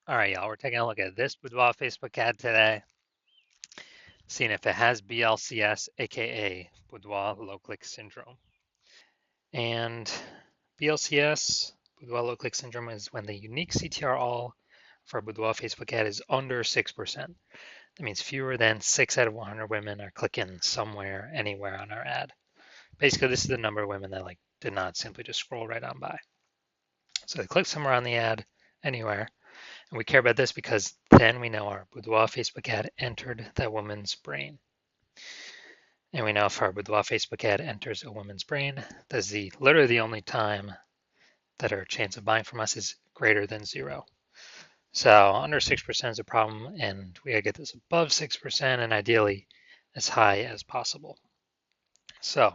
All right, y'all, we're taking a look at this Boudoir Facebook ad today, seeing if it has BLCS, aka Boudoir Low Click Syndrome. And BLCS, Boudoir Low Click Syndrome, is when the unique CTR all for a Boudoir Facebook ad is under 6%. That means fewer than 6 out of 100 women are clicking somewhere, anywhere on our ad. Basically, this is the number of women that did not simply just scroll right on by. So they click somewhere on the ad, anywhere. And we care about this because then we know our Boudoir Facebook ad entered that woman's brain. And we know if our Boudoir Facebook ad enters a woman's brain, that's literally the only time that our chance of buying from us is greater than 0. So under 6% is a problem, and we gotta get this above 6% and ideally as high as possible. So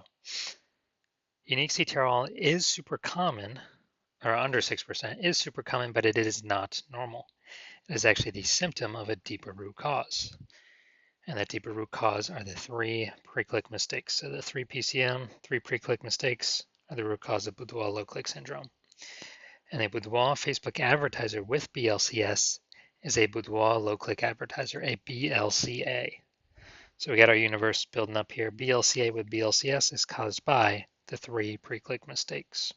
unique CTRL is super common, or under 6% is super common, but it is not normal. It is actually the symptom of a deeper root cause. And that deeper root cause are the 3 pre-click mistakes. So the 3 PCM, 3 pre-click mistakes are the root cause of Boudoir low click syndrome. And a Boudoir Facebook advertiser with BLCS is a Boudoir low click advertiser, a BLCA. So we got our universe building up here. BLCA with BLCS is caused by the 3 pre-click mistakes.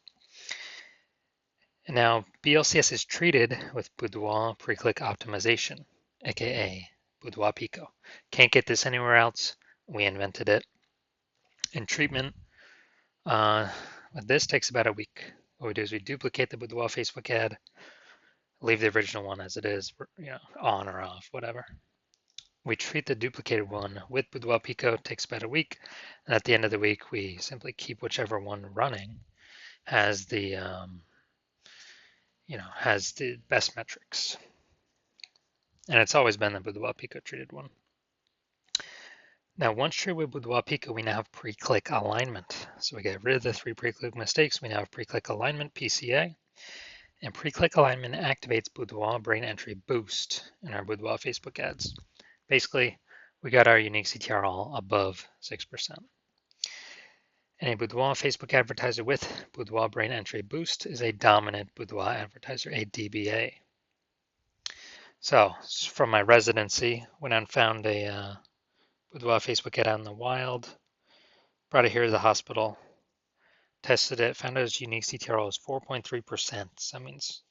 And now BLCS is treated with Boudoir pre-click optimization, aka Boudoir Pico. Can't get this anywhere else. We invented it. And treatment with this takes about a week. What we do is we duplicate the Boudoir Facebook ad, leave the original one as it is, on or off, whatever. We treat the duplicated one with Boudoir Pico. It takes about a week, and at the end of the week, we simply keep whichever one running has the has the best metrics. And it's always been the Boudoir Pico treated one. Now, once treated with Boudoir Pico, we now have pre-click alignment. So we get rid of the 3 pre-click mistakes. We now have pre-click alignment, PCA. And pre-click alignment activates Boudoir brain entry boost in our Boudoir Facebook ads. Basically, we got our unique CTR all above 6%. And a Boudoir Facebook advertiser with Boudoir brain entry boost is a dominant Boudoir advertiser, a DBA. So from my residency, went out and found a Boudoir Facebook ad out in the wild, brought it here to the hospital, tested it, found out its unique CTR was 4.3%. So that means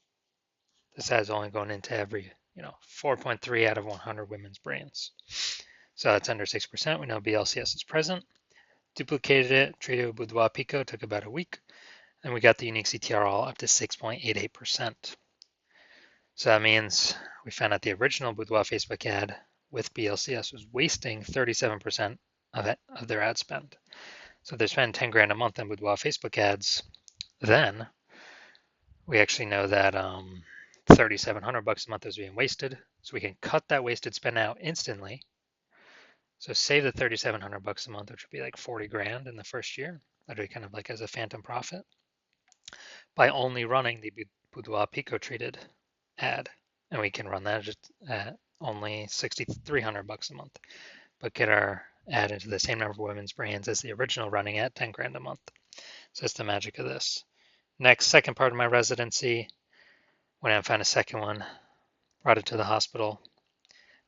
this ad is only going into every, 4.3 out of 100 women's brains. So that's under 6%. We know BLCS is present. Duplicated it, treated it with Boudoir Pico, took about a week, and we got the unique CTR all up to 6.88%. So that means we found out the original Boudoir Facebook ad with BLCS was wasting 37% of their ad spend. So if they spend 10 grand a month on Boudoir Facebook ads, then we actually know that 3,700 bucks a month is being wasted. So we can cut that wasted spend out instantly. So save the 3,700 bucks a month, which would be like 40 grand in the first year. That'd be kind of like as a phantom profit by only running the Boudoir Pico treated ad. And we can run that just at only 6,300 bucks a month, but get our ad into the same number of women's brands as the original running at 10 grand a month. So that's the magic of this. Next, second part of my residency, went out and found a second one, brought it to the hospital,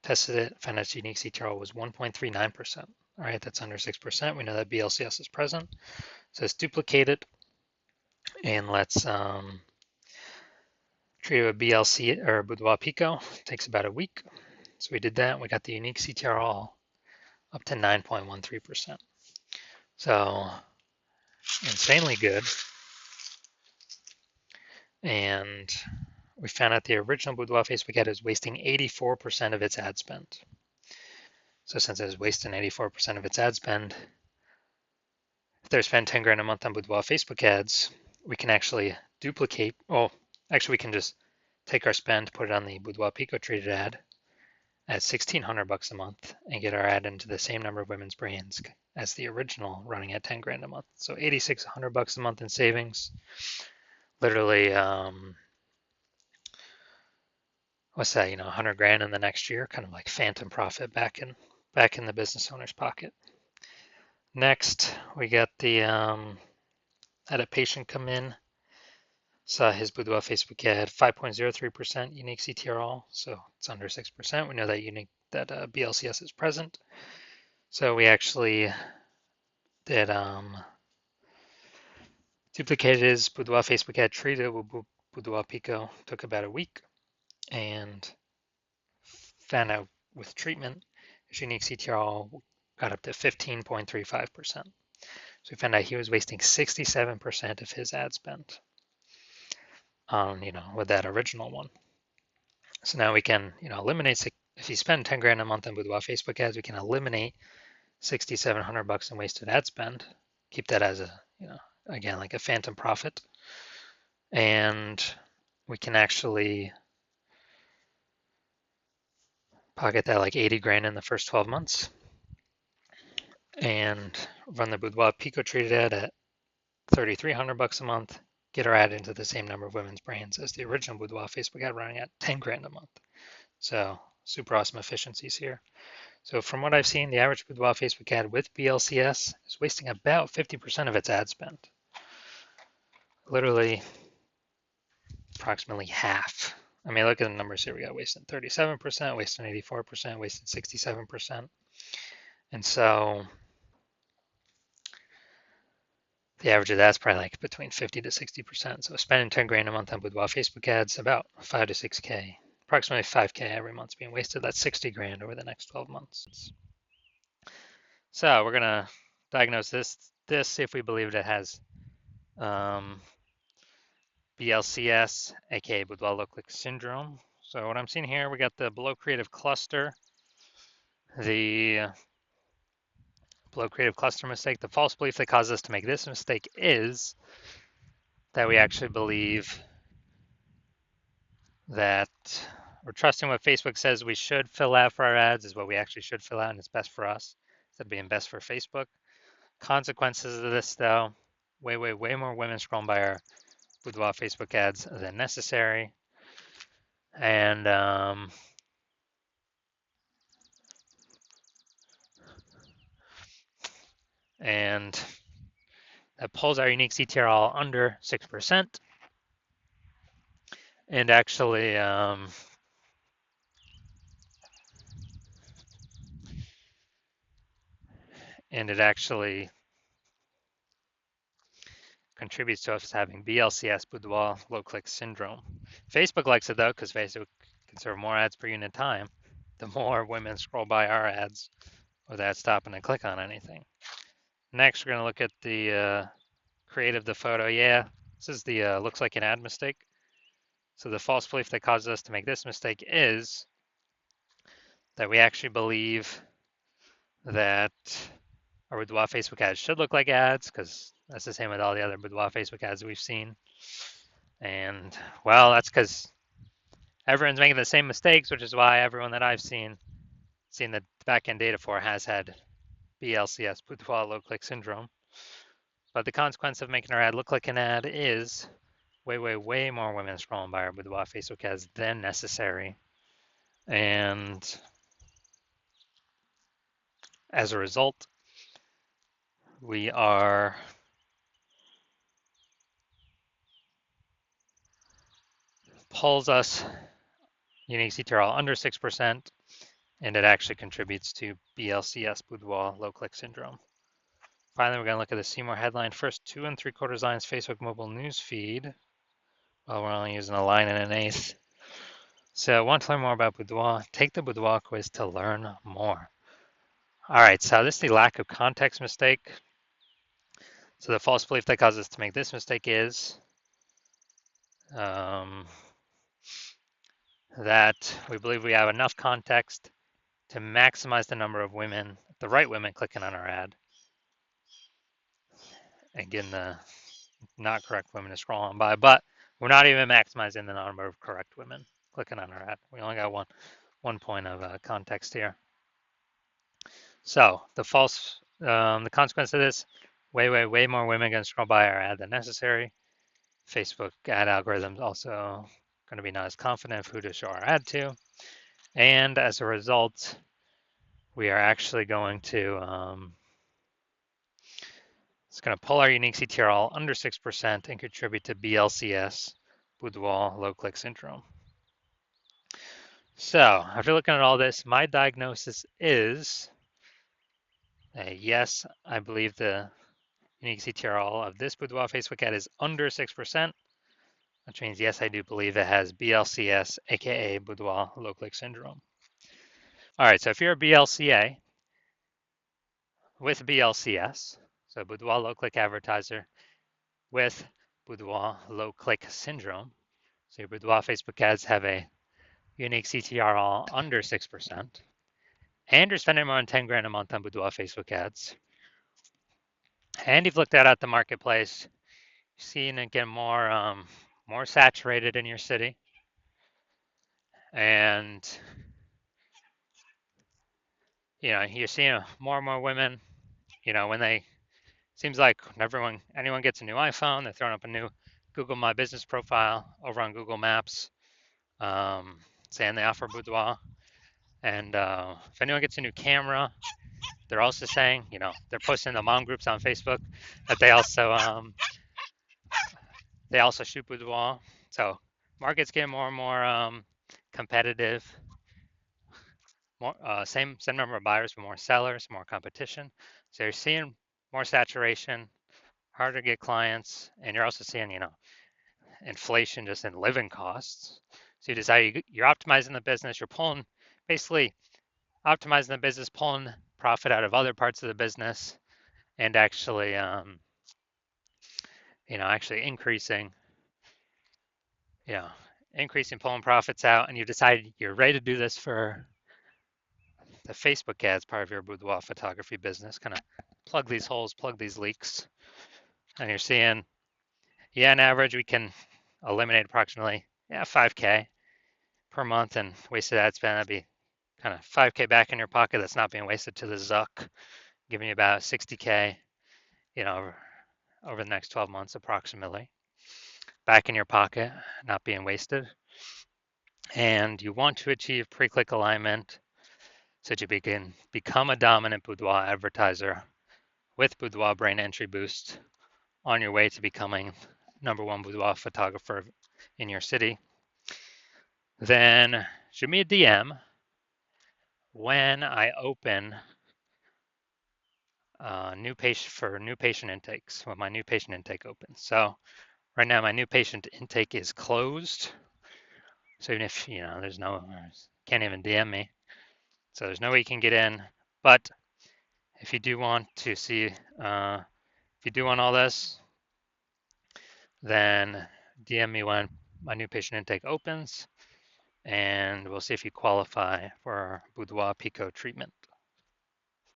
tested it, found its unique CTR was 1.39%. All right, that's under 6%. We know that BLCS is present. So let's duplicate it and let's treat it with BLC or Boudoir Pico. It takes about a week. So we did that. We got the unique CTR all up to 9.13%. So insanely good. And we found out the original Boudoir Facebook ad is wasting 84% of its ad spend. So since it was wasting 84% of its ad spend, if they're spending 10 grand a month on Boudoir Facebook ads, we can actually duplicate. Oh, actually, we can just take our spend, put it on the Boudoir Pico treated ad at 1,600 bucks a month, and get our ad into the same number of women's brands as the original, running at 10 grand a month. So 8,600 bucks a month in savings. Literally, what's that? 100 grand in the next year, kind of like phantom profit back in the business owner's pocket. Next, we got the had a patient come in, Saw his Boudoir Facebook ad, 5.03% unique CTRL, so it's under 6%. We know that BLCS is present. So we actually did duplicated his Boudoir Facebook ad, treated it with Boudoir Pico, took about a week, and found out with treatment, his unique CTRL got up to 15.35%. So we found out he was wasting 67% of his ad spend on, with that original one. So now we can, eliminate, if you spend 10 grand a month on Boudoir Facebook ads, we can eliminate 6,700 bucks in wasted ad spend, keep that as a, again, like a phantom profit. And we can actually pocket that like 80 grand in the first 12 months and run the Boudoir Pico treated ad at 3,300 bucks a month, get our ad into the same number of women's brains as the original Boudoir Facebook ad running at 10 grand a month. So super awesome efficiencies here. So from what I've seen, the average Boudoir Facebook ad with BLCS is wasting about 50% of its ad spend. Literally approximately half. I mean, look at the numbers here. We got wasted 37%, wasted 84%, wasted 67%. And so the average of that's probably like between 50 to 60%. So spending 10 grand a month on Boudoir Facebook ads, about 5 to 6K, approximately 5K every month's being wasted. That's 60 grand over the next 12 months. So we're gonna diagnose this, see if we believe it has BLCS, aka Boudoir low click syndrome. So what I'm seeing here, we got the below creative cluster, the below creative cluster mistake. The false belief that caused us to make this mistake is that we actually believe that we're trusting what Facebook says we should fill out for our ads is what we actually should fill out, and it's best for us instead of being best for Facebook. Consequences of this, though, way more women scrolling by our Boudoir Facebook ads than necessary. And that pulls our unique CTRL under 6%. And actually, it actually contributes to us having BLCS, Boudoir low click syndrome. Facebook likes it though, because Facebook can serve more ads per unit time. The more women scroll by our ads without stopping to click on anything. Next, we're going to look at the creative, the photo. Yeah, this is the looks like an ad mistake. So the false belief that causes us to make this mistake is that we actually believe that our Boudoir Facebook ads should look like ads, because that's the same with all the other Boudoir Facebook ads we've seen. And well, that's because everyone's making the same mistakes, which is why everyone that I've seen the backend data for has had BLCS, Boudoir low click syndrome. But the consequence of making our ad look like an ad is way more women scrolling by our Boudoir Facebook ads than necessary. And as a result, we are pulls us unique CTRL under 6%, and it actually contributes to BLCS, Boudoir low click syndrome. Finally, we're going to look at the See More headline. First 2 3/4 lines Facebook mobile news feed. Well, we're only using a line and an eighth. So want to learn more about Boudoir? Take the Boudoir quiz to learn more. All right, so this is the lack of context mistake. So the false belief that causes us to make this mistake is that we believe we have enough context to maximize the number of women, the right women, clicking on our ad, and getting the not correct women to scroll on by. But we're not even maximizing the number of correct women clicking on our ad. We only got one point of context here. So the consequence of this, way more women going to scroll by our ad than necessary. Facebook ad algorithms also going to be not as confident of who to show our ad to. And as a result, we are actually going to, it's going to pull our unique CTRL under 6% and contribute to BLCS, boudoir low-click syndrome. So after looking at all this, my diagnosis is yes, I believe the unique CTRL of this boudoir Facebook ad is under 6%, which means yes, I do believe it has BLCS, aka boudoir low-click syndrome. All right, so if you're a BLCA with BLCS, so boudoir low-click advertiser with boudoir low-click syndrome, so your boudoir Facebook ads have a unique CTRL under 6%, and you're spending more than 10 grand a month on boudoir Facebook ads, and you've looked at the marketplace, seeing it get more saturated in your city, and you're seeing more and more women. When they seems like anyone gets a new iPhone, they're throwing up a new Google My Business profile over on Google Maps, saying they offer boudoir. And if anyone gets a new camera, they're also saying, they're posting in the mom groups on Facebook that they also shoot boudoir. So market's getting more and more competitive. More same number of buyers, but more sellers, more competition. So you're seeing more saturation, harder to get clients, and you're also seeing, inflation just in living costs. So you decide you're optimizing the business, you're basically optimizing the business, pulling profit out of other parts of the business, and actually increasing pulling profits out, and you decide you're ready to do this for the Facebook ads part of your boudoir photography business, kind of plug these holes, plug these leaks, and you're seeing, on average, we can eliminate approximately 5K per month and wasted ad spend. That'd be kind of 5K back in your pocket that's not being wasted to the Zuck, giving you about 60K, over the next 12 months approximately, back in your pocket, not being wasted. And you want to achieve pre-click alignment so that you can become a dominant boudoir advertiser with Boudoir Brain Entry Boost on your way to becoming #1 boudoir photographer in your city. Then shoot me a DM when I open new patient intakes, when my new patient intake opens. So right now my new patient intake is closed. So even if can't even DM me. So there's no way you can get in. But if you do want to see, if you do want all this, then DM me when my new patient intake opens, and we'll see if you qualify for our Boudoir Pico treatment.